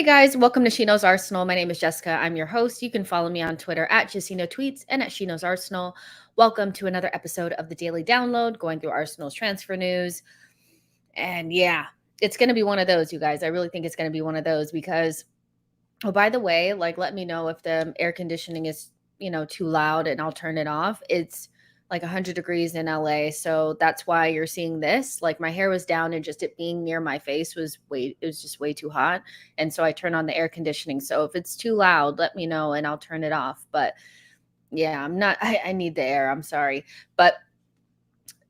Hey guys, welcome to She Knows Arsenal. My name is Jessica. I'm your host. You can follow me on Twitter at Jessino Tweets and at She Knows Arsenal. Welcome to another episode of the Daily Download, going through Arsenal's transfer news. And yeah, it's going to be one of those, you guys. I really think it's going to be one of those because, oh, by the way, let me know if the air conditioning is, too loud and I'll turn it off. It's like 100 degrees in LA. So that's why you're seeing this. Like my hair was down and just it being near my face it was just way too hot. And so I turn on the air conditioning. So if it's too loud, let me know and I'll turn it off. But yeah, I need the air. I'm sorry. But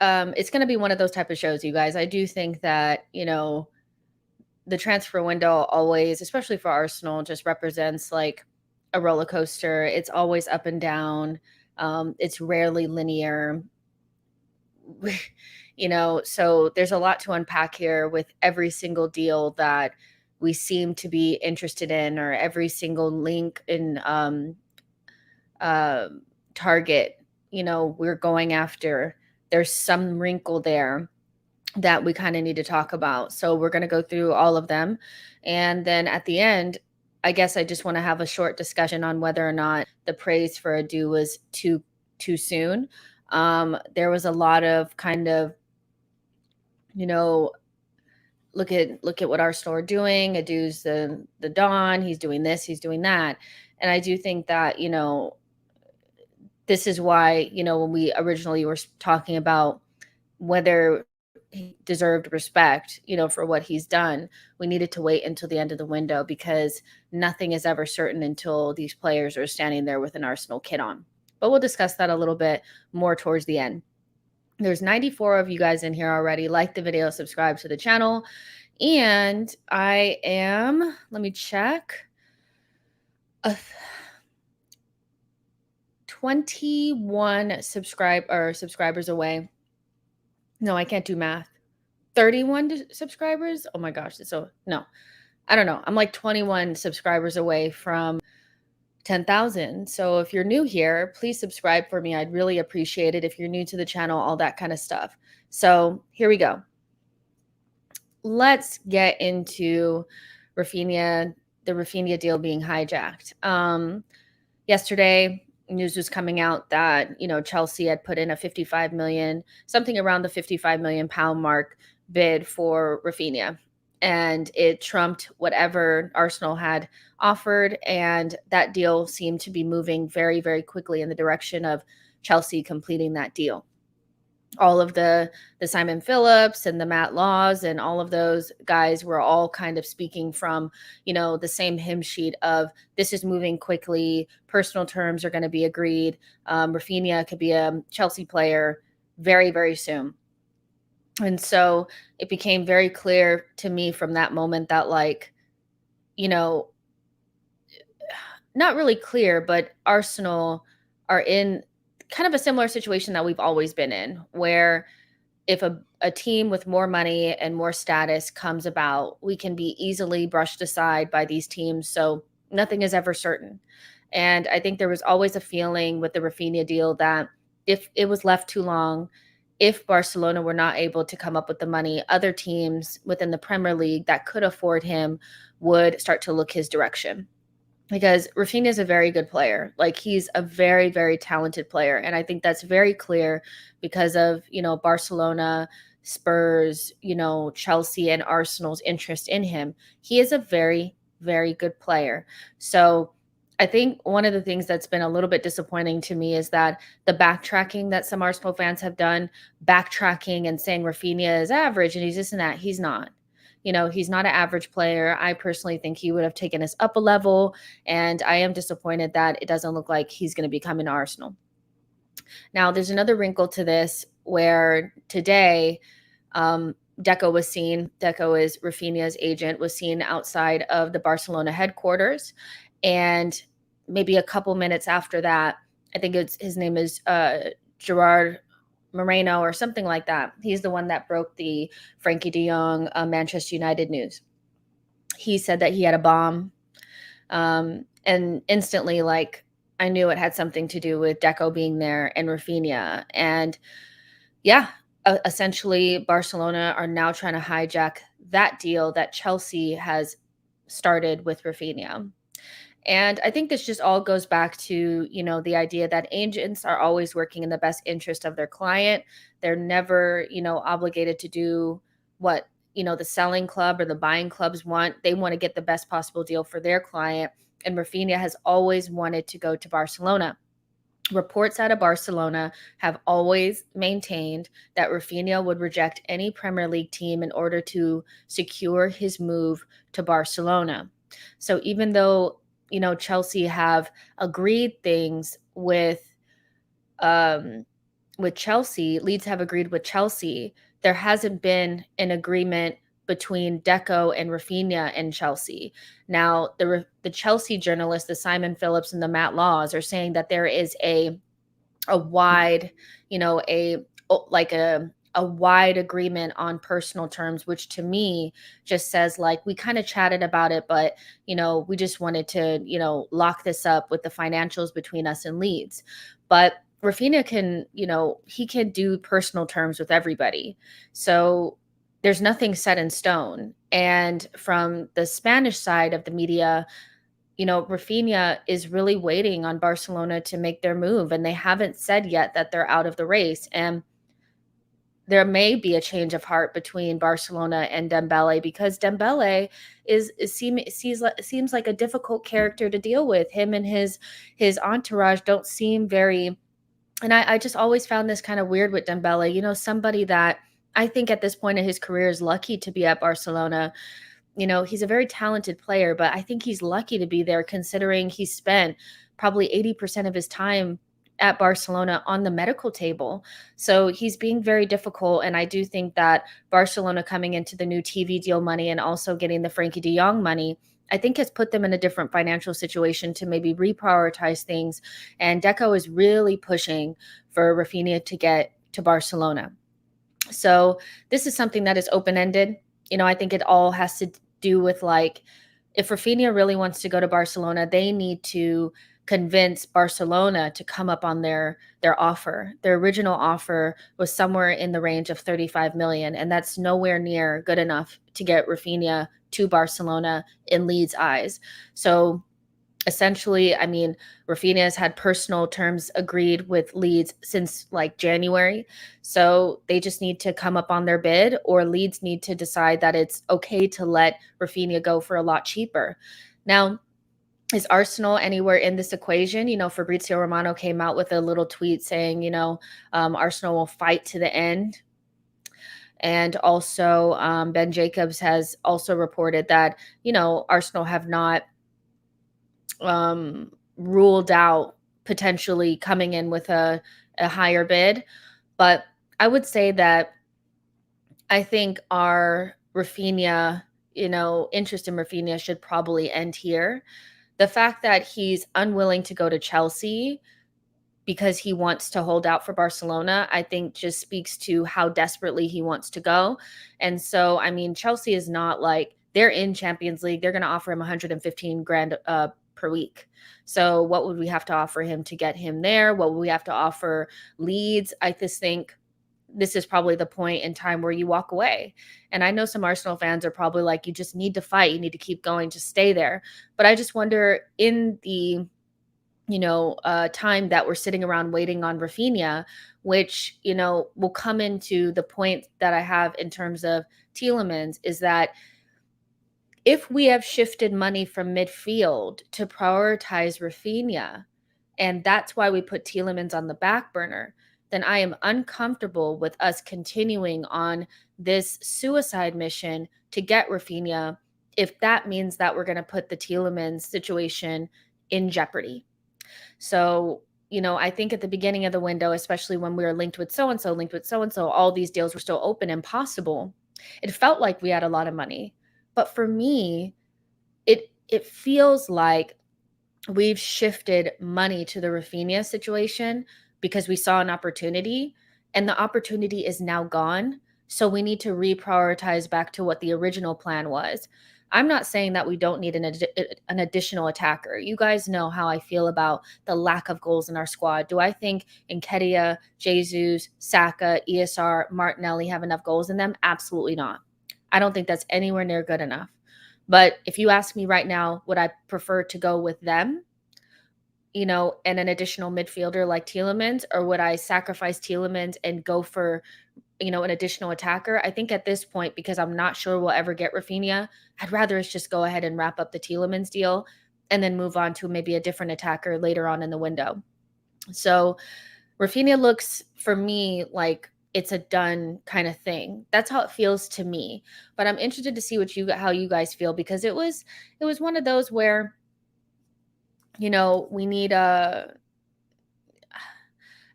it's going to be one of those type of shows, you guys. I do think that, the transfer window always, especially for Arsenal, just represents like a roller coaster. It's always up and down. It's rarely linear. So there's a lot to unpack here with every single deal that we seem to be interested in, or every single link in uh, target, we're going after. There's some wrinkle there that we kind of need to talk about. So we're going to go through all of them. And then at the end, I guess I just want to have a short discussion on whether or not the praise for Adu was too soon. There was a lot of kind of, look at what Arsenal are doing. Adu's the Don, he's doing this, he's doing that. And I do think that, this is why, when we originally were talking about whether he deserved respect, for what he's done, we needed to wait until the end of the window because nothing is ever certain until these players are standing there with an Arsenal kit on. But we'll discuss that a little bit more towards the end. There's 94 of you guys in here already. Like the video, subscribe to the channel. And I am, let me check, 21 subscribers away. No, I can't do math. 31 subscribers? Oh my gosh. So no, I don't know. I'm like 21 subscribers away from 10,000. So if you're new here, please subscribe for me. I'd really appreciate it. If you're new to the channel, all that kind of stuff. So here we go. Let's get into Raphinha, the Raphinha deal being hijacked. Yesterday, news was coming out that, Chelsea had put in a 55 million, something around the 55 million pound mark bid for Raphinha. And it trumped whatever Arsenal had offered. And that deal seemed to be moving very, very quickly in the direction of Chelsea completing that deal. All of the Simon Phillips and the Matt Laws and all of those guys were all kind of speaking from, the same hymn sheet of this is moving quickly. Personal terms are going to be agreed. Raphinha could be a Chelsea player very, very soon. And so it became very clear to me from that moment that not really clear, but Arsenal are in kind of a similar situation that we've always been in, where if a team with more money and more status comes about, we can be easily brushed aside by these teams. So nothing is ever certain. And I think there was always a feeling with the Raphinha deal that if it was left too long, if Barcelona were not able to come up with the money, other teams within the Premier League that could afford him would start to look his direction. Because Raphinha is a very good player. Like he's a very, very talented player. And I think that's very clear because of, Barcelona, Spurs, Chelsea and Arsenal's interest in him. He is a very, very good player. So I think one of the things that's been a little bit disappointing to me is that the backtracking that some Arsenal fans have done, backtracking and saying Raphinha is average and he's this and that. He's not. He's not an average player. I personally think he would have taken us up a level, and I am disappointed that it doesn't look like he's going to be coming to Arsenal. Now, there's another wrinkle to this where today Deco was seen. Deco is Raphinha's agent, was seen outside of the Barcelona headquarters, and maybe a couple minutes after that, I think his name is Gerard Moreno or something like that. He's the one that broke the Frankie de Jong Manchester United news. He said that he had a bomb. And instantly, I knew it had something to do with Deco being there and Raphinha. And yeah, essentially Barcelona are now trying to hijack that deal that Chelsea has started with Raphinha. And I think this just all goes back to, the idea that agents are always working in the best interest of their client. They're never, obligated to do what, the selling club or the buying clubs want. They want to get the best possible deal for their client. And Raphinha has always wanted to go to Barcelona. Reports out of Barcelona have always maintained that Raphinha would reject any Premier League team in order to secure his move to Barcelona. So even though, Chelsea have agreed things with Chelsea, Leeds have agreed with Chelsea, there hasn't been an agreement between Deco and Raphinha and Chelsea. Now, the Chelsea journalists, the Simon Phillips and the Matt Laws, are saying that there is a wide, like a wide agreement on personal terms, which to me just says like we kind of chatted about it, but we just wanted to, lock this up with the financials between us and Leeds. But Raphinha can, he can do personal terms with everybody. So there's nothing set in stone. And from the Spanish side of the media, Raphinha is really waiting on Barcelona to make their move, and they haven't said yet that they're out of the race. And there may be a change of heart between Barcelona and Dembele, because Dembele seems like a difficult character to deal with. Him and his entourage don't seem very. And I just always found this kind of weird with Dembele. Somebody that I think at this point in his career is lucky to be at Barcelona. He's a very talented player, but I think he's lucky to be there considering he spent probably 80% of his time at Barcelona on the medical table. So he's being very difficult. And I do think that Barcelona coming into the new TV deal money and also getting the Frankie de Jong money, I think has put them in a different financial situation to maybe reprioritize things. And Deco is really pushing for Raphinha to get to Barcelona. So this is something that is open-ended. I think it all has to do with like, if Raphinha really wants to go to Barcelona, they need to convince Barcelona to come up on their offer. Their original offer was somewhere in the range of 35 million, and that's nowhere near good enough to get Raphinha to Barcelona in Leeds' eyes. So essentially, I mean, Raphinha has had personal terms agreed with Leeds since like January. So they just need to come up on their bid, or Leeds need to decide that it's okay to let Raphinha go for a lot cheaper. Now, is Arsenal anywhere in this equation? Fabrizio Romano came out with a little tweet saying, Arsenal will fight to the end. And also Ben Jacobs has also reported that, Arsenal have not ruled out potentially coming in with a higher bid. But I would say that I think our Raphinha, interest in Raphinha should probably end here. The fact that he's unwilling to go to Chelsea because he wants to hold out for Barcelona, I think just speaks to how desperately he wants to go. And so, I mean, Chelsea is not like, they're in Champions League. They're going to offer him 115 grand per week. So what would we have to offer him to get him there? What would we have to offer Leeds? I just think this is probably the point in time where you walk away. And I know some Arsenal fans are probably like, you just need to fight. You need to keep going, just stay there. But I just wonder, in the time that we're sitting around waiting on Raphinha, which, will come into the point that I have in terms of Tielemans, is that if we have shifted money from midfield to prioritize Raphinha, and that's why we put Tielemans on the back burner, then I am uncomfortable with us continuing on this suicide mission to get Raphinha if that means that we're going to put the Tielemans situation in jeopardy. So, I think at the beginning of the window, especially when we were linked with so-and-so, all these deals were still open and possible. It felt like we had a lot of money. But for me, it feels like we've shifted money to the Raphinha situation because we saw an opportunity, and the opportunity is now gone. So we need to reprioritize back to what the original plan was. I'm not saying that we don't need an additional attacker. You guys know how I feel about the lack of goals in our squad. Do I think Nketiah, Jesus, Saka, ESR, Martinelli have enough goals in them? Absolutely not. I don't think that's anywhere near good enough. But if you ask me right now, would I prefer to go with them, and an additional midfielder like Tielemans, or would I sacrifice Tielemans and go for, an additional attacker? I think at this point, because I'm not sure we'll ever get Raphinha, I'd rather us just go ahead and wrap up the Tielemans deal and then move on to maybe a different attacker later on in the window. So Raphinha looks for me like it's a done kind of thing. That's how it feels to me. But I'm interested to see how you guys feel, because it was one of those where, we need a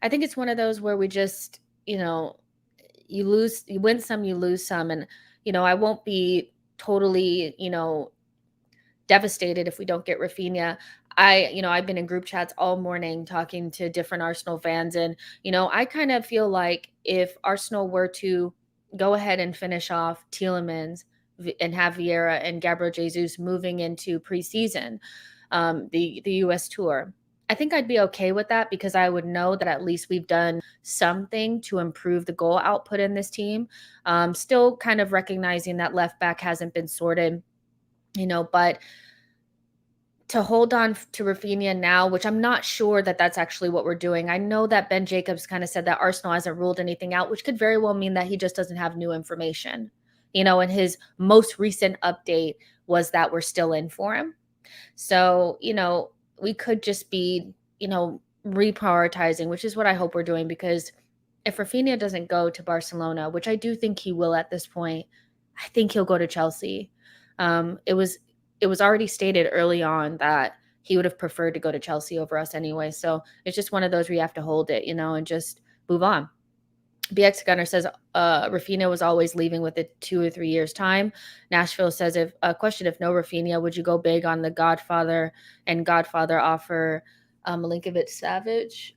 I think it's one of those where we just, you win some, you lose some. And, I won't be totally, devastated if we don't get Raphinha. I've been in group chats all morning talking to different Arsenal fans. And, I kind of feel like if Arsenal were to go ahead and finish off Tielemans and have Vieira and Gabriel Jesus moving into preseason, the US tour, I think I'd be okay with that, because I would know that at least we've done something to improve the goal output in this team. Still kind of recognizing that left back hasn't been sorted, but to hold on to Raphinha now, which I'm not sure that that's actually what we're doing. I know that Ben Jacobs kind of said that Arsenal hasn't ruled anything out, which could very well mean that he just doesn't have new information. And his most recent update was that we're still in for him. So, we could just be, reprioritizing, which is what I hope we're doing, because if Raphinha doesn't go to Barcelona, which I do think he will at this point, I think he'll go to Chelsea. It was already stated early on that he would have preferred to go to Chelsea over us anyway. So it's just one of those where you have to hold it, and just move on. BX Gunner says Raphinha was always leaving with it 2 or 3 years time. Nashville says, if no Raphinha, would you go big on the Godfather offer Milinkovic Savic?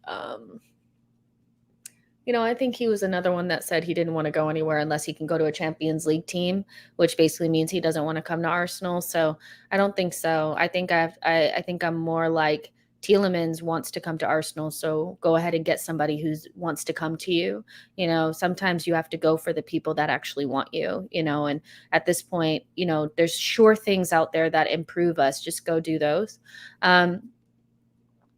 I think he was another one that said he didn't want to go anywhere unless he can go to a Champions League team, which basically means he doesn't want to come to Arsenal. So I don't think so. I think I'm more like Tielemans wants to come to Arsenal, so go ahead and get somebody who wants to come to you. Sometimes you have to go for the people that actually want you, and at this point, there's sure things out there that improve us. Just go do those.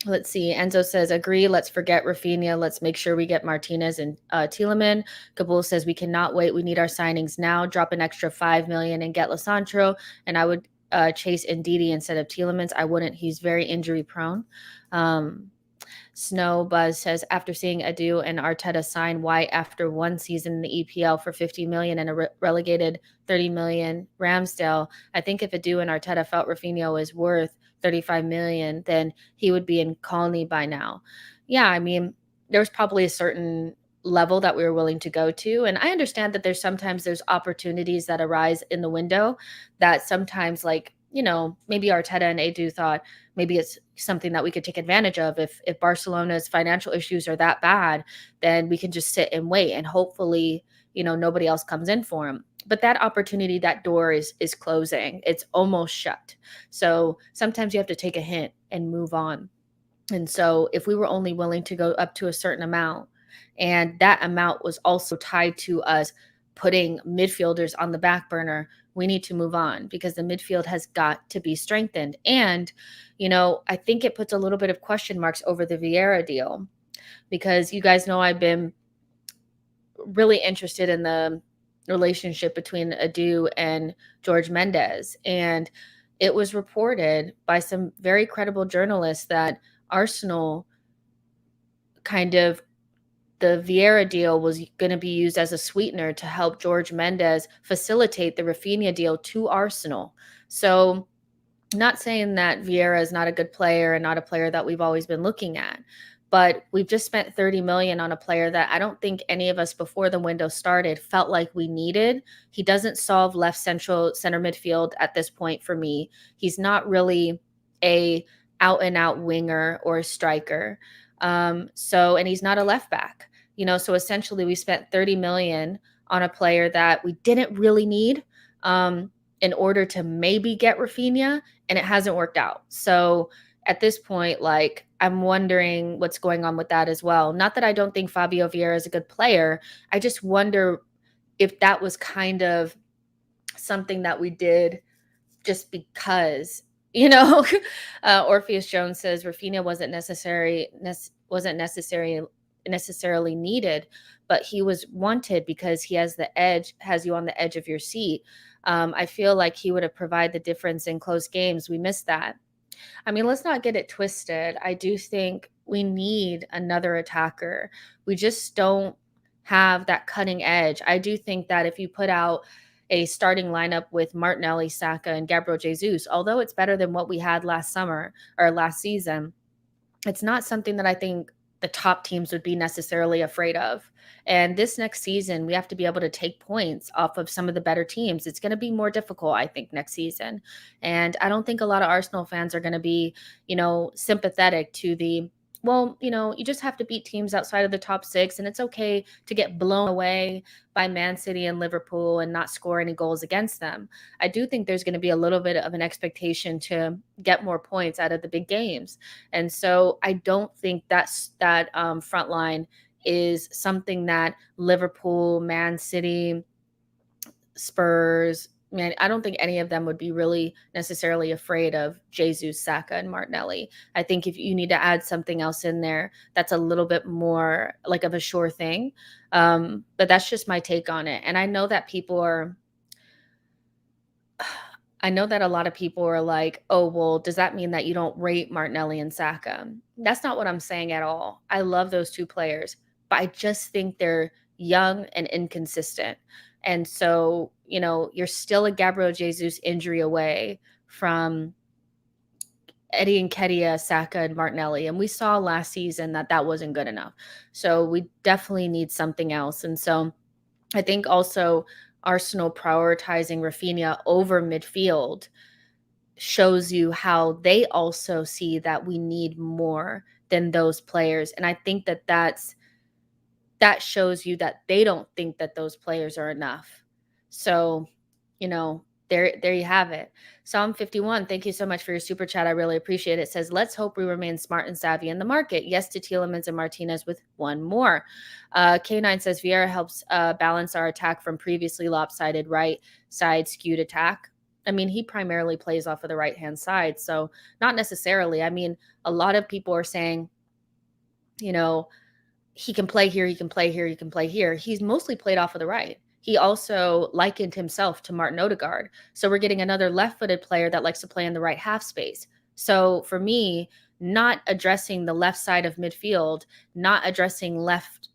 Let's see. Enzo says, agree. Let's forget Raphinha. Let's make sure we get Martinez and Tielemans. Kabul says, we cannot wait. We need our signings now. Drop an extra $5 million and get Lisandro. And I would chase Ndidi instead of Tielemans. I wouldn't. He's very injury prone. Snow Buzz says, after seeing Adu and Arteta sign White after one season in the EPL for $50 million and a relegated $30 million Ramsdale, I think if Adu and Arteta felt Raphinha was worth $35 million, then he would be in Colney by now. Yeah, I mean, there's probably a certain level that we were willing to go to. And I understand that there's opportunities that arise in the window that sometimes, like, maybe Arteta and Edu thought maybe it's something that we could take advantage of. If Barcelona's financial issues are that bad, then we can just sit and wait, and hopefully, nobody else comes in for him. But that opportunity, that door is closing. It's almost shut. So sometimes you have to take a hint and move on. And so if we were only willing to go up to a certain amount, and that amount was also tied to us putting midfielders on the back burner, we need to move on, because the midfield has got to be strengthened. And, I think it puts a little bit of question marks over the Vieira deal, because you guys know I've been really interested in the relationship between Adu and George Mendes. And it was reported by some very credible journalists that Arsenal the Vieira deal was going to be used as a sweetener to help George Mendes facilitate the Raphinha deal to Arsenal. So, not saying that Vieira is not a good player and not a player that we've always been looking at, but we've just spent $30 million on a player that I don't think any of us before the window started felt like we needed. He doesn't solve left center midfield at this point for me. He's not really a out and out winger or a striker. And he's not a left back. So essentially we spent $30 million on a player that we didn't really need in order to maybe get Raphinha, and it hasn't worked out. So at this point, like, I'm wondering what's going on with that as well. Not that I don't think Fabio Vieira is a good player. I just wonder if that was kind of something that we did just because, you know. Orpheus Jones says Raphinha wasn't necessarily needed, but he was wanted because he has you on the edge of your seat. I feel like he would have provided the difference in close games. We missed that. I mean, let's not get it twisted. I do think we need another attacker. We just don't have that cutting edge. I do think that if you put out a starting lineup with Martinelli, Saka, and Gabriel Jesus, although it's better than what we had last summer or last season, it's not something that I think the top teams would be necessarily afraid of. And this next season, we have to be able to take points off of some of the better teams. It's going to be more difficult, I think, next season. And I don't think a lot of Arsenal fans are going to be, sympathetic to the, well, you just have to beat teams outside of the top six, and it's okay to get blown away by Man City and Liverpool and not score any goals against them. I do think there's going to be a little bit of an expectation to get more points out of the big games. And so I don't think that front line is something that Liverpool, Man City, Spurs, man, I don't think any of them would be really necessarily afraid of Jesus, Saka, and Martinelli. I think if you need to add something else in there, that's a little bit more like of a sure thing. But that's just my take on it. And I know that a lot of people are like, oh, well, does that mean that you don't rate Martinelli and Saka? That's not what I'm saying at all. I love those two players, but I just think they're young and inconsistent. And so, you're still a Gabriel Jesus injury away from Eddie Nketiah, Saka, and Martinelli. And we saw last season that that wasn't good enough. So we definitely need something else. And so I think also Arsenal prioritizing Raphinha over midfield shows you how they also see that we need more than those players. And I think that shows you that they don't think that those players are enough. So, there you have it. Psalm 51, thank you so much for your super chat. I really appreciate it. It says, let's hope we remain smart and savvy in the market. Yes to Tielemans and Martinez with one more. K9 says, Vieira helps balance our attack from previously lopsided right side skewed attack. I mean, he primarily plays off of the right-hand side, so not necessarily. I mean, a lot of people are saying, he can play here, he can play here, he can play here. He's mostly played off of the right. He also likened himself to Martin Odegaard. So we're getting another left-footed player that likes to play in the right half space. So for me, not addressing the left side of midfield, not addressing left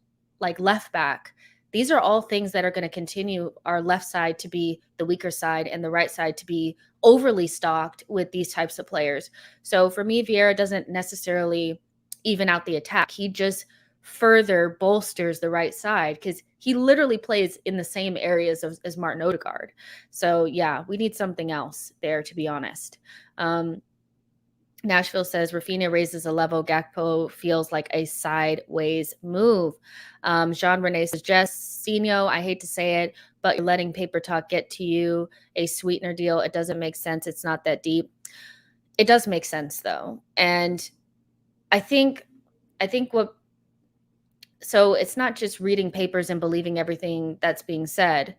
back, these are all things that are going to continue our left side to be the weaker side and the right side to be overly stocked with these types of players. So for me, Vieira doesn't necessarily even out the attack. He just further bolsters the right side because he literally plays in the same areas as Martin Odegaard. So yeah, we need something else there, to be honest. Nashville says Raphinha raises a level. Gakpo feels like a sideways move. Jean Rene says, Jess, Sino, I hate to say it, but you're letting paper talk get to you. A sweetener deal. It doesn't make sense. It's not that deep. It does make sense though. And I think so it's not just reading papers and believing everything that's being said.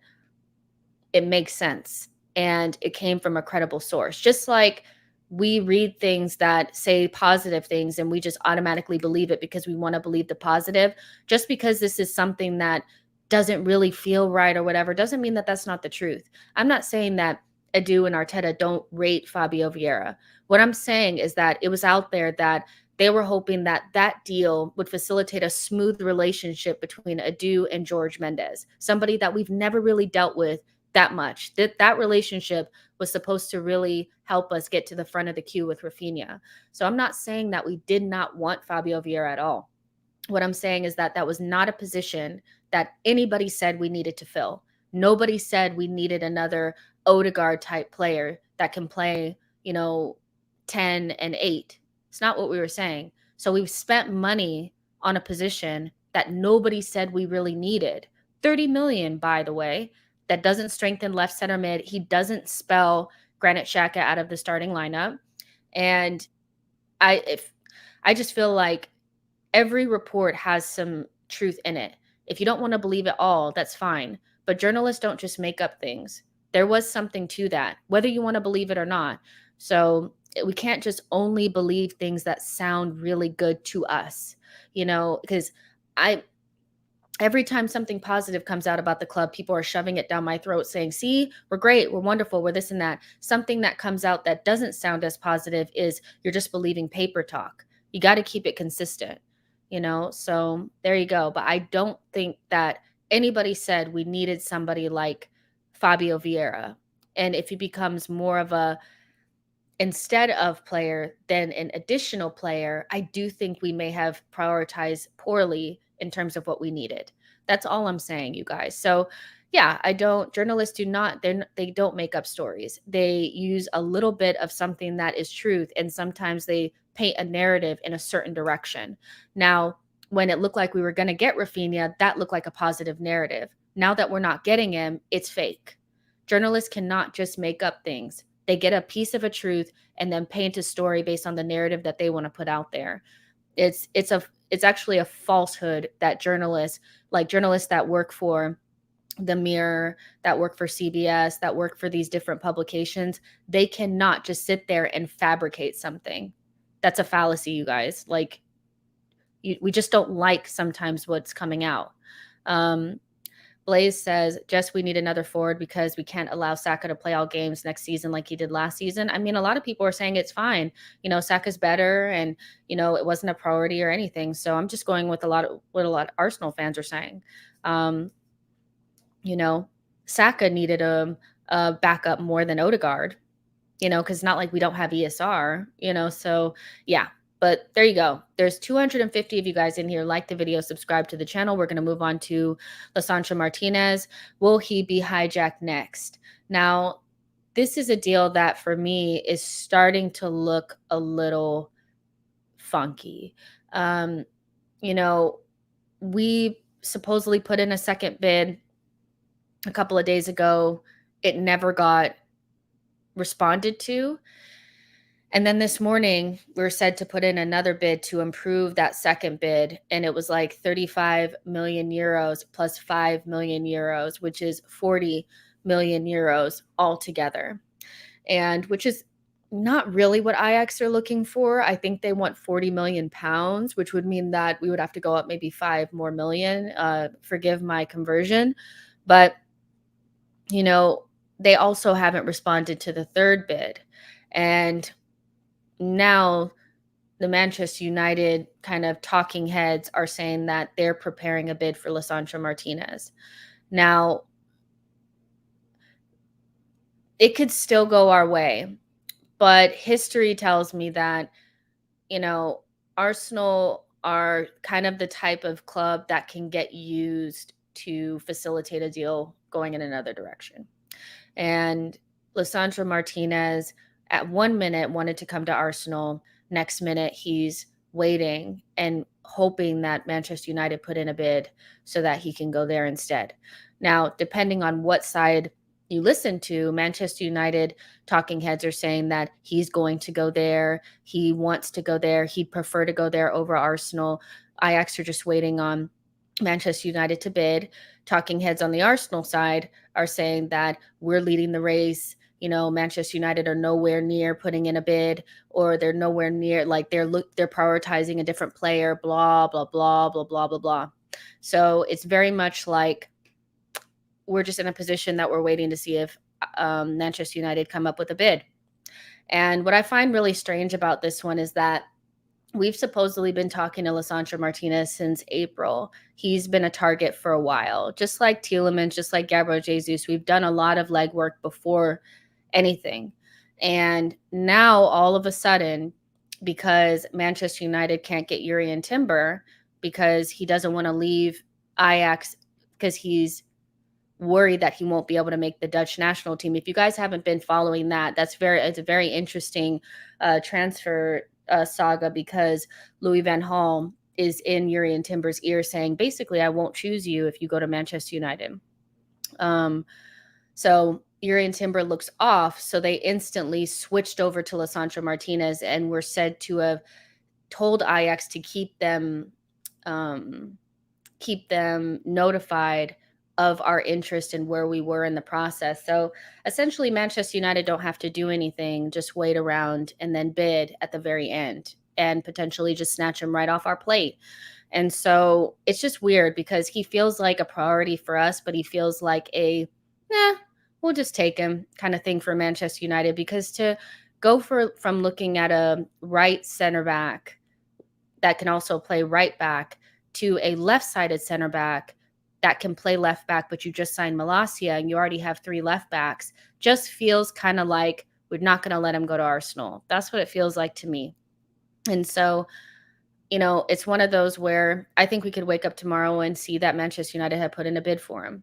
It makes sense. And it came from a credible source. Just like we read things that say positive things and we just automatically believe it because we want to believe the positive. Just because this is something that doesn't really feel right or whatever, doesn't mean that that's not the truth. I'm not saying that Edu and Arteta don't rate Fabio Vieira. What I'm saying is that it was out there that they were hoping that that deal would facilitate a smooth relationship between Edu and George Mendes, somebody that we've never really dealt with that much. That relationship was supposed to really help us get to the front of the queue with Raphinha. So I'm not saying that we did not want Fabio Vieira at all. What I'm saying is that that was not a position that anybody said we needed to fill. Nobody said we needed another Odegaard type player that can play, 10 and 8. It's not what we were saying. So we've spent money on a position that nobody said we really needed. 30 million, by the way, that doesn't strengthen left center mid. He doesn't spell Granit Xhaka out of the starting lineup. And I just feel like every report has some truth in it. If you don't want to believe it all, that's fine. But journalists don't just make up things. There was something to that, whether you want to believe it or not. So we can't just only believe things that sound really good to us, because I every time something positive comes out about the club, people are shoving it down my throat saying, see, we're great, we're wonderful, we're this and that. Something that comes out that doesn't sound as positive is you're just believing paper talk. You got to keep it consistent. So there you go. But I don't think that anybody said we needed somebody like Fabio Vieira. And if he becomes more of a instead of player than an additional player, I do think we may have prioritized poorly in terms of what we needed. That's all I'm saying, you guys. So, yeah, journalists do not, they don't make up stories. They use a little bit of something that is truth, and sometimes they paint a narrative in a certain direction. Now, when it looked like we were going to get Raphinha, that looked like a positive narrative. Now that we're not getting him, it's fake. Journalists cannot just make up things. They get a piece of a truth and then paint a story based on the narrative that they want to put out there. It's actually a falsehood that journalists, like journalists that work for the Mirror, that work for CBS, that work for these different publications, they cannot just sit there and fabricate something. That's a fallacy, you guys. Like, we just don't like sometimes what's coming out. Blaze says, Jess, we need another forward because we can't allow Saka to play all games next season like he did last season. I mean, a lot of people are saying it's fine. Saka's better and, it wasn't a priority or anything. So I'm just going with what a lot of Arsenal fans are saying. Saka needed a backup more than Odegaard, because it's not like we don't have ESR, so yeah. But there you go. There's 250 of you guys in here. Like the video, subscribe to the channel. We're going to move on to Lisandro Martinez. Will he be hijacked next? Now, this is a deal that for me is starting to look a little funky. We supposedly put in a second bid a couple of days ago. It never got responded to. And then this morning, we were said to put in another bid to improve that second bid. And it was like 35 million euros plus 5 million euros, which is 40 million euros altogether. And which is not really what Ajax are looking for. I think they want 40 million pounds, which would mean that we would have to go up maybe 5 more million. Forgive my conversion. But, they also haven't responded to the third bid. And now the Manchester United kind of talking heads are saying that they're preparing a bid for Lisandro Martinez. Now, it could still go our way, but history tells me that, Arsenal are kind of the type of club that can get used to facilitate a deal going in another direction. And Lisandro Martinez at 1 minute wanted to come to Arsenal. Next minute, he's waiting and hoping that Manchester United put in a bid so that he can go there instead. Now, depending on what side you listen to, Manchester United talking heads are saying that he's going to go there. He wants to go there. He'd prefer to go there over Arsenal. Ajax are just waiting on Manchester United to bid. Talking heads on the Arsenal side are saying that we're leading the race. Manchester United are nowhere near putting in a bid, or they're nowhere near, like they're prioritizing a different player, blah, blah, blah, blah, blah, blah, blah. So it's very much like we're just in a position that we're waiting to see if Manchester United come up with a bid. And what I find really strange about this one is that we've supposedly been talking to Lisandro Martinez since April. He's been a target for a while. Just like Tielemans, just like Gabriel Jesus, we've done a lot of legwork before anything. And now all of a sudden, because Manchester United can't get Jurrien Timber because he doesn't want to leave Ajax because he's worried that he won't be able to make the Dutch national team. If you guys haven't been following that, it's a very interesting transfer saga, because Louis van Gaal is in Jurrien Timber's ear saying, basically, I won't choose you if you go to Manchester United. So Jurrien Timber looks off, so they instantly switched over to Lisandro Martinez and were said to have told Ajax to keep them notified of our interest and where we were in the process. So essentially, Manchester United don't have to do anything, just wait around and then bid at the very end and potentially just snatch him right off our plate. And so it's just weird because he feels like a priority for us, but he feels like we'll just take him kind of thing for Manchester United, because to go from looking at a right center back that can also play right back to a left-sided center back that can play left back, but you just signed Malacia and you already have 3 left backs, just feels kind of like we're not going to let him go to Arsenal. That's what it feels like to me. And so, it's one of those where I think we could wake up tomorrow and see that Manchester United had put in a bid for him.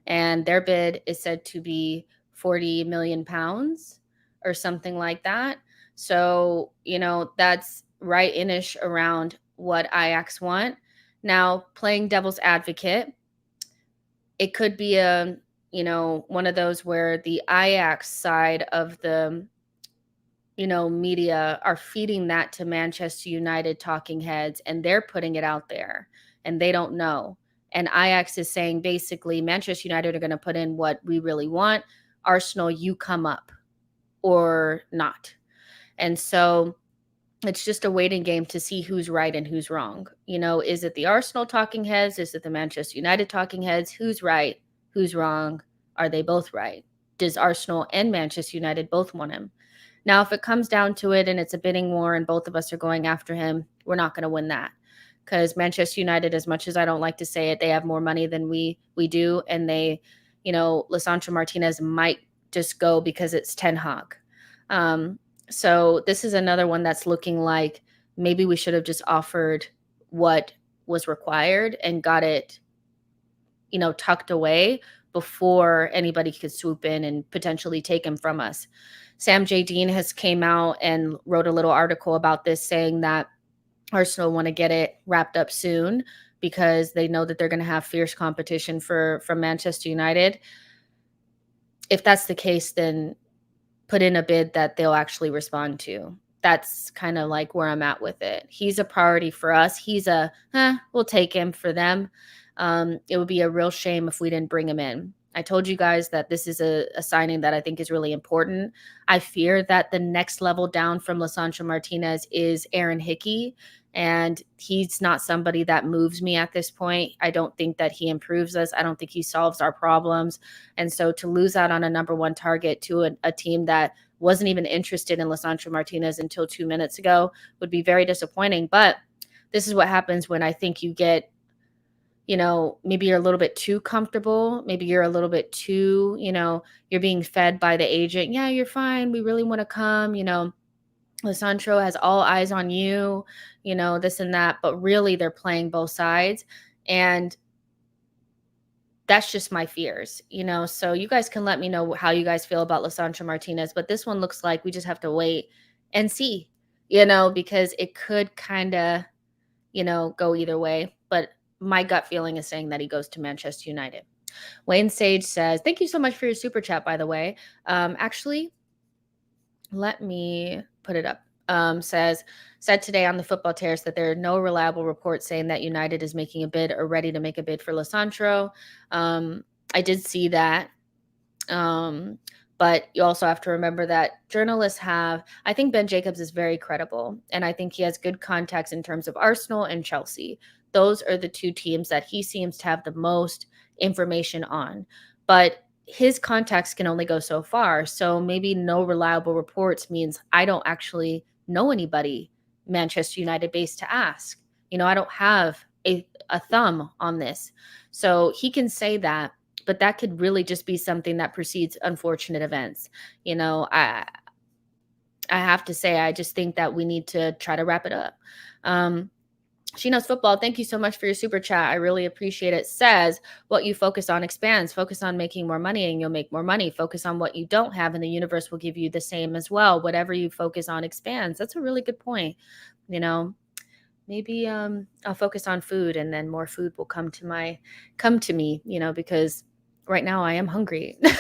And their bid is said to be 40 million pounds or something like that. So, that's right inish around what Ajax want. Now, playing devil's advocate, it could be one of those where the Ajax side of the media are feeding that to Manchester United talking heads, and they're putting it out there and they don't know. And Ajax is saying basically Manchester United are going to put in what we really want. Arsenal, you come up or not. And so it's just a waiting game to see who's right and who's wrong. Is it the Arsenal talking heads? Is it the Manchester United talking heads? Who's right? Who's wrong? Are they both right? Does Arsenal and Manchester United both want him? Now, if it comes down to it and it's a bidding war and both of us are going after him, we're not going to win that, because Manchester United, as much as I don't like to say it, they have more money than we do. And they, Lisandro Martinez might just go because it's Ten Hag. So this is another one that's looking like maybe we should have just offered what was required and got it, tucked away before anybody could swoop in and potentially take him from us. Sam J. Dean has came out and wrote a little article about this, saying that Arsenal want to get it wrapped up soon because they know that they're going to have fierce competition from Manchester United. If that's the case, then put in a bid that they'll actually respond to. That's kind of like where I'm at with it. He's a priority for us. He's we'll take him for them. It would be a real shame if we didn't bring him in. I told you guys that this is a signing that I think is really important. I fear that the next level down from Lisandro Martinez is Aaron Hickey, and he's not somebody that moves me at this point. I don't think that he improves us. I don't think he solves our problems. And so to lose out on a number 1 target to a team that wasn't even interested in Lisandro Martinez until 2 minutes ago would be very disappointing. But this is what happens when I think you get, maybe you're a little bit too comfortable. Maybe you're a little bit too, you're being fed by the agent. Yeah, you're fine. We really want to come, Lisandro has all eyes on you, this and that. But really, they're playing both sides. And that's just my fears, So you guys can let me know how you guys feel about Lisandro Martinez. But this one looks like we just have to wait and see, because it could kind of, go either way. But my gut feeling is saying that he goes to Manchester United. Wayne Sage says, thank you so much for your super chat, by the way. Actually, let me put it up. Said today on the Football Terrace that there are no reliable reports saying that United is making a bid or ready to make a bid for Lisandro. I did see that. But you also have to remember that journalists I think Ben Jacobs is very credible, and I think he has good contacts in terms of Arsenal and Chelsea. Those are the 2 teams that he seems to have the most information on. But his contacts can only go so far. So maybe no reliable reports means I don't actually know anybody Manchester United based to ask. I don't have a thumb on this. So he can say that, but that could really just be something that precedes unfortunate events. I have to say, I just think that we need to try to wrap it up. She Knows Football, thank you so much for your super chat. I really appreciate it. Says, what you focus on expands. Focus on making more money and you'll make more money. Focus on what you don't have and the universe will give you the same as well. Whatever you focus on expands. That's a really good point. Maybe I'll focus on food and then more food will come to me, because right now I am hungry. And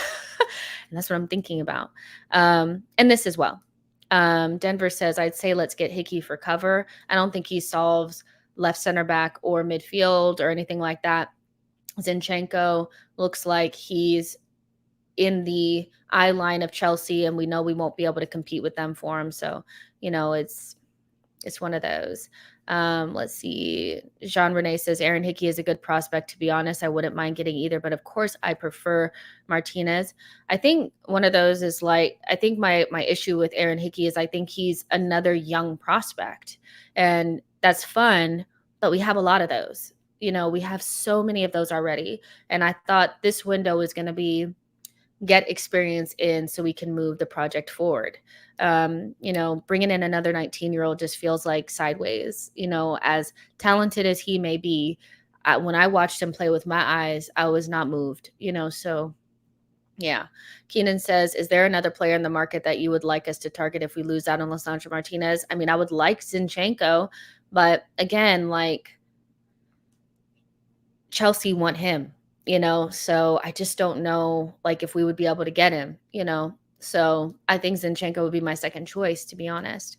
that's what I'm thinking about. And this as well. Denver says, I'd say let's get Hickey for cover. I don't think he solves left center back or midfield or anything like that. Zinchenko looks like he's in the eye line of Chelsea, and we know we won't be able to compete with them for him. So, it's one of those. Let's see. Jean Rene says Aaron Hickey is a good prospect. To be honest, I wouldn't mind getting either, but of course, I prefer Martinez. I think one of those is like, I think my issue with Aaron Hickey is I think he's another young prospect, and that's fun, but we have a lot of those. We have so many of those already, and I thought this window is going to be get experience in so we can move the project forward. Bringing in another 19-year-old just feels like sideways. As talented as he may be, when I watched him play with my eyes, I was not moved. So yeah. Keenan says, is there another player in the market that you would like us to target if we lose out on Lisandro Martinez? I mean, I would like Zinchenko, but again, like Chelsea want him. So I just don't know, like, if we would be able to get him. So I think Zinchenko would be my second choice, to be honest.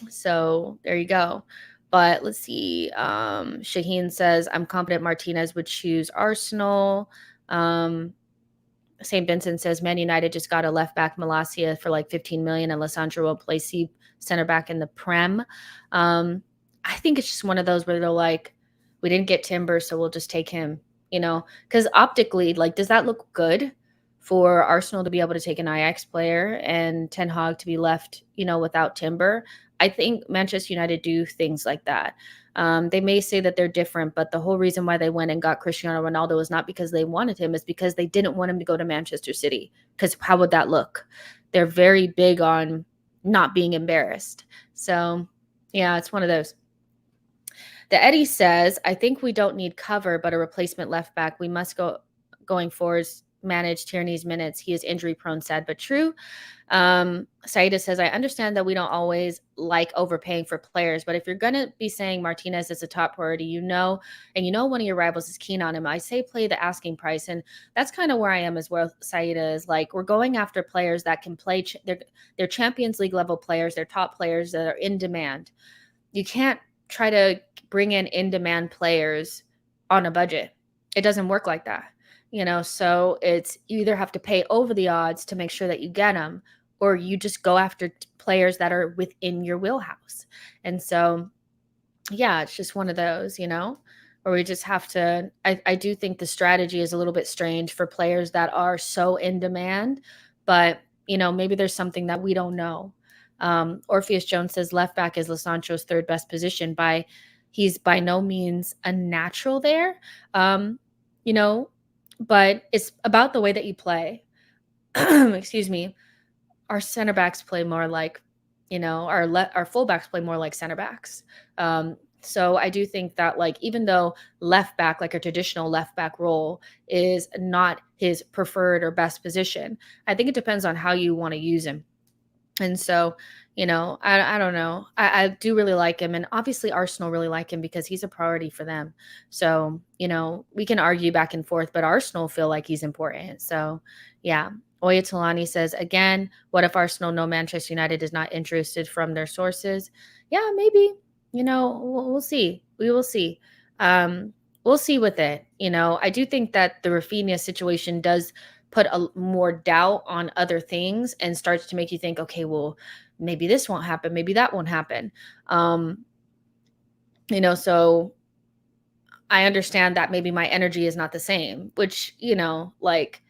So there you go. But let's see. Shaheen says, I'm confident Martinez would choose Arsenal. St. Vincent says Man United just got a left back Malacia for like 15 million, and Lisandro will play center back in the Prem. I think it's just one of those where they're like, we didn't get Timber, so we'll just take him, because optically, like, does that look good for Arsenal to be able to take an Ajax player and Ten Hag to be left, without Timber? I think Manchester United do things like that. They may say that they're different, but the whole reason why they went and got Cristiano Ronaldo is not because they wanted him, it's because they didn't want him to go to Manchester City, because how would that look? They're very big on not being embarrassed. So, yeah, it's one of those. The Eddie says, I think we don't need cover, but a replacement left back. We must going forward manage Tierney's minutes. He is injury prone, sad but true. Saida says, I understand that we don't always like overpaying for players, but if you're going to be saying Martinez is a top priority, and one of your rivals is keen on him, I say play the asking price. And that's kind of where I am as well. Saida is like, we're going after players that can play. They're Champions League level players. They're top players that are in demand. You can't try to bring in demand players on a budget. It doesn't work like that. So it's, you either have to pay over the odds to make sure that you get them, or you just go after players that are within your wheelhouse. And so, yeah, it's just one of those, where we just have to, I do think the strategy is a little bit strange for players that are so in demand, but, maybe there's something that we don't know. Orpheus Jones says left back is Lisandro's third best position. He's by no means a natural there, but it's about the way that you play. Excuse me. Our center backs play more like, our fullbacks play more like center backs. So I do think that, like, even though left back, like a traditional left back role, is not his preferred or best position, I think it depends on how you want to use him. And so, I don't know. I do really like him. And obviously Arsenal really like him because he's a priority for them. So, we can argue back and forth, but Arsenal feel like he's important. So, yeah. Oya Talani says, again, what if Arsenal know Manchester United is not interested from their sources? Yeah, maybe. We'll see. We will see. We'll see with it. I do think that the Raphinha situation does put a more doubt on other things and starts to make you think, okay, well, maybe this won't happen. Maybe that won't happen. So I understand that maybe my energy is not the same, which, like,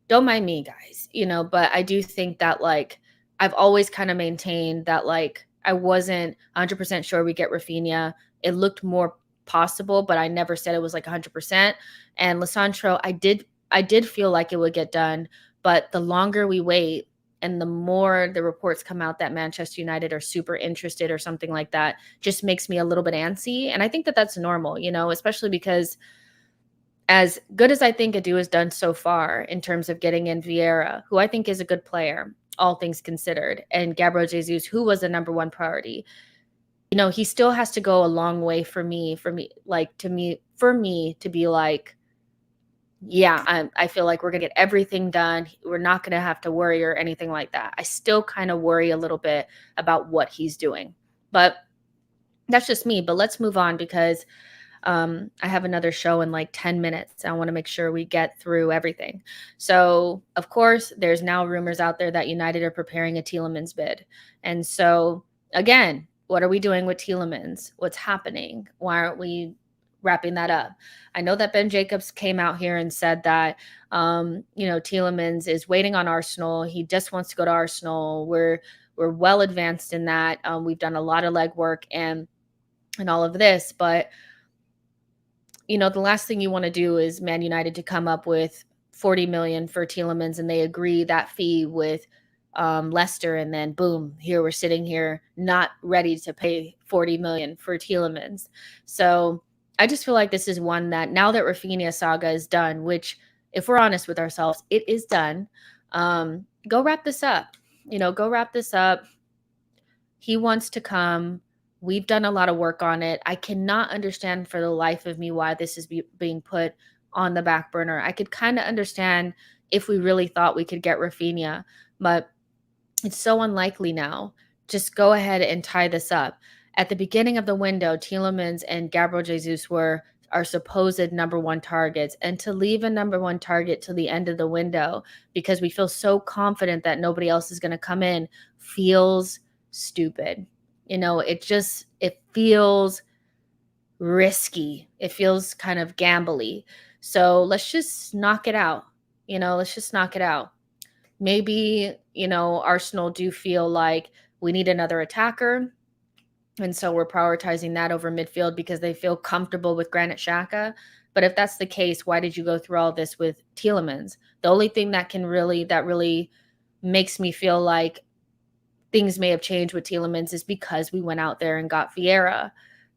don't mind me, guys, but I do think that, like, I've always kind of maintained that, like, I wasn't 100% sure we get Raphinha. It looked more possible, but I never said it was like 100%. And Lisandro, I did feel like it would get done, but the longer we wait and the more the reports come out that Manchester United are super interested or something like that, just makes me a little bit antsy. And I think that that's normal, especially because as good as I think Adu has done so far in terms of getting in Vieira, who I think is a good player, all things considered, and Gabriel Jesus, who was the number one priority, he still has to go a long way for me to be like, yeah, I feel like we're going to get everything done. We're not going to have to worry or anything like that. I still kind of worry a little bit about what he's doing, but that's just me. But let's move on, because I have another show in like 10 minutes. I want to make sure we get through everything. So, of course, there's now rumors out there that United are preparing a Tielemans bid. And so, again, what are we doing with Tielemans? What's happening? Why aren't we wrapping that up? I know that Ben Jacobs came out here and said that, Tielemans is waiting on Arsenal. He just wants to go to Arsenal. We're well advanced in that. We've done a lot of legwork and all of this, but the last thing you want to do is Man United to come up with 40 million for Tielemans and they agree that fee with Leicester, and then boom, here we're sitting here not ready to pay 40 million for Tielemans. So I just feel like this is one that now that Raphinha saga is done, which if we're honest with ourselves, it is done. Go wrap this up. Go wrap this up. He wants to come. We've done a lot of work on it. I cannot understand for the life of me why this is being put on the back burner. I could kind of understand if we really thought we could get Raphinha, but it's so unlikely now. Just go ahead and tie this up. At the beginning of the window, Tielemans and Gabriel Jesus were our supposed number one targets, and to leave a number one target till the end of the window because we feel so confident that nobody else is going to come in feels stupid. It feels risky. It feels kind of gambly. So let's just knock it out. Let's just knock it out. Maybe, Arsenal do feel like we need another attacker. And so we're prioritizing that over midfield because they feel comfortable with Granit Xhaka. But if that's the case, why did you go through all this with Tielemans? The only thing that really makes me feel like things may have changed with Tielemans is because we went out there and got Vieira.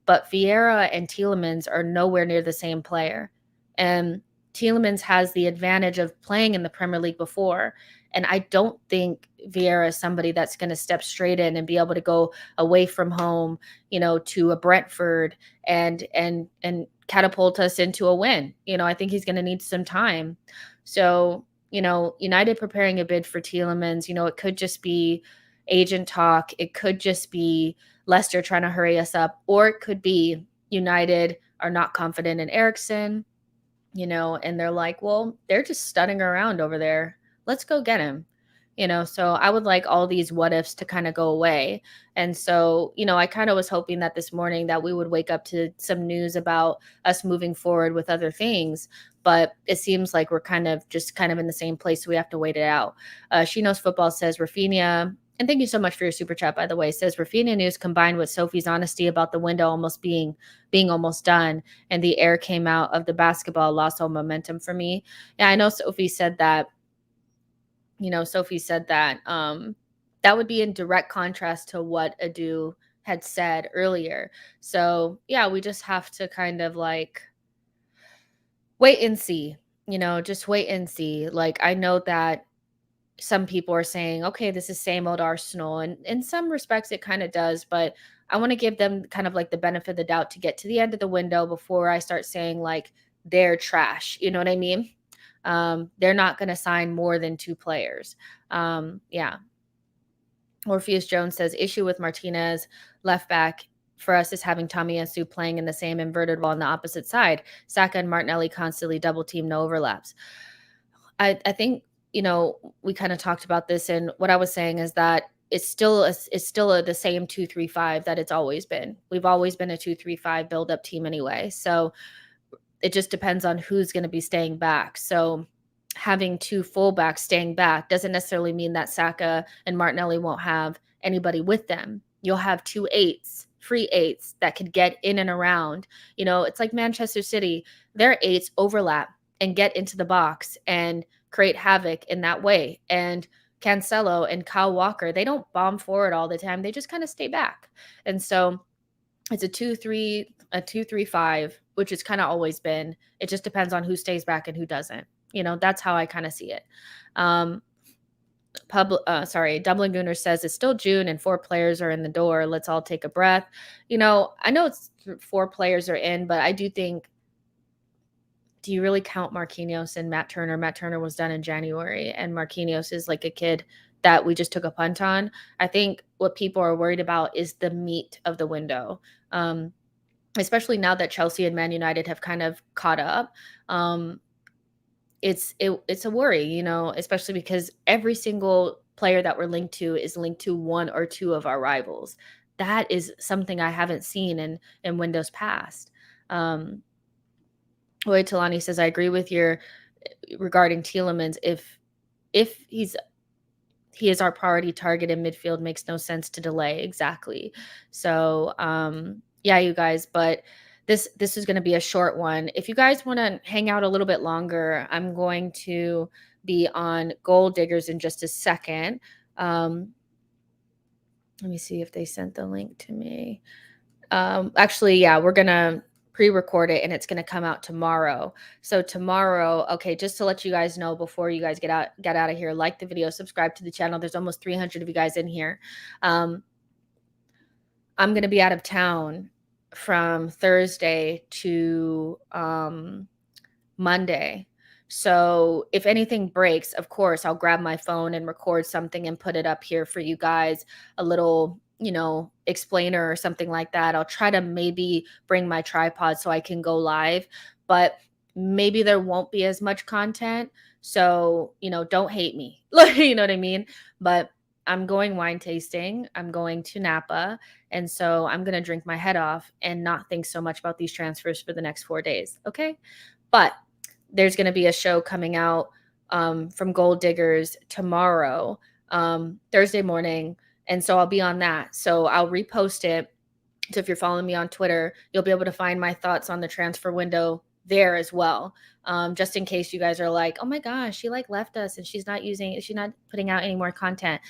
But Vieira and Tielemans are nowhere near the same player. And Tielemans has the advantage of playing in the Premier League before. And I don't think Vieira is somebody that's going to step straight in and be able to go away from home, to a Brentford and catapult us into a win. I think he's going to need some time. So, United preparing a bid for Tielemans, it could just be agent talk. It could just be Leicester trying to hurry us up, or it could be United are not confident in Eriksen, and they're like, well, they're just stunning around over there. Let's go get him. So I would like all these what ifs to kind of go away. And so, I kind of was hoping that this morning that we would wake up to some news about us moving forward with other things. But it seems like we're kind of in the same place. So we have to wait it out. She Knows Football says Raphinha, and thank you so much for your super chat, by the way, says Raphinha news combined with Sophie's honesty about the window almost being almost done and the air came out of the basketball lost all momentum for me. Yeah, I know Sophie said that, that would be in direct contrast to what Adu had said earlier. So yeah, we just have to kind of like wait and see, just wait and see. Like, I know that some people are saying, okay, this is same old Arsenal. And in some respects, it kind of does. But I want to give them kind of like the benefit of the doubt to get to the end of the window before I start saying like they're trash. You know what I mean? They're not going to sign more than 2 players. Yeah. Orpheus Jones says issue with Martinez, left back for us is having Tomiyasu playing in the same inverted wall on the opposite side. Saka and Martinelli constantly double team, no overlaps. I think, we kind of talked about this, and what I was saying is that it's still the same 2-3-5 that it's always been. We've always been a 2-3-5 build-up team anyway. So it just depends on who's going to be staying back. So having 2 fullbacks staying back doesn't necessarily mean that Saka and Martinelli won't have anybody with them. You'll have 2 8s, free 8s that could get in and around. It's like Manchester City. Their 8s overlap and get into the box and create havoc in that way. And Cancelo and Kyle Walker, they don't bomb forward all the time. They just kind of stay back. And so it's a 2-3-5, which it's kind of always been. It just depends on who stays back and who doesn't. That's how I kind of see it. Dublin Gooner says it's still June and 4 players are in the door. Let's all take a breath. I know it's 4 players are in, but I do think, do you really count Marquinhos and Matt Turner? Matt Turner was done in January, and Marquinhos is like a kid that we just took a punt on. I think what people are worried about is the meat of the window. especially now that Chelsea and Man United have kind of caught up. Um, it's a worry, you know, especially because every single player that we're linked to is linked to one or two of our rivals. That is something I haven't seen in windows past. Um, Roy Talani says, I agree with your regarding Tielemans. If he is our priority target in midfield, makes no sense to delay. Exactly. So yeah, you guys, but this is going to be a short one. If you guys want to hang out a little bit longer, I'm going to be on Gold Diggers in just a second. Let me see if they sent the link to me. Actually, yeah, we're gonna pre-record it and it's gonna come out tomorrow. So tomorrow, okay, just to let you guys know before you guys get out of here, like the video, subscribe to the channel. There's almost 300 of you guys in here. I'm gonna be out of town from Thursday to Monday. So if anything breaks, of course, I'll grab my phone and record something and put it up here for you guys, a little, you know, explainer or something like that. I'll try to maybe bring my tripod so I can go live, but maybe there won't be as much content. So, you know, don't hate me. You know what I mean? But I'm going wine tasting. I'm going to Napa. And so I'm going to drink my head off and not think so much about these transfers for the next 4 days. Okay. But there's going to be a show coming out from Gold Diggers tomorrow, Thursday morning. And so I'll be on that. So I'll repost it. So if you're following me on Twitter, you'll be able to find my thoughts on the transfer window there as well. Just in case you guys are like, oh my gosh, she like left us and she's not putting out any more content.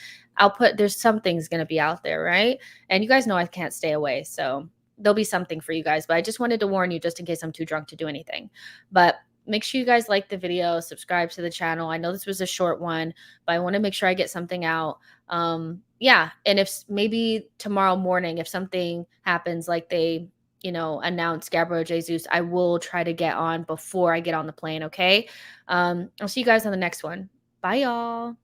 There's something's going to be out there, right? And you guys know I can't stay away. So there'll be something for you guys, but I just wanted to warn you just in case I'm too drunk to do anything. But make sure you guys like the video, subscribe to the channel. I know this was a short one, but I want to make sure I get something out. Yeah. And if maybe tomorrow morning, if something happens like they, you know, announce Gabriel Jesus, I will try to get on before I get on the plane. Okay. I'll see you guys on the next one. Bye, y'all.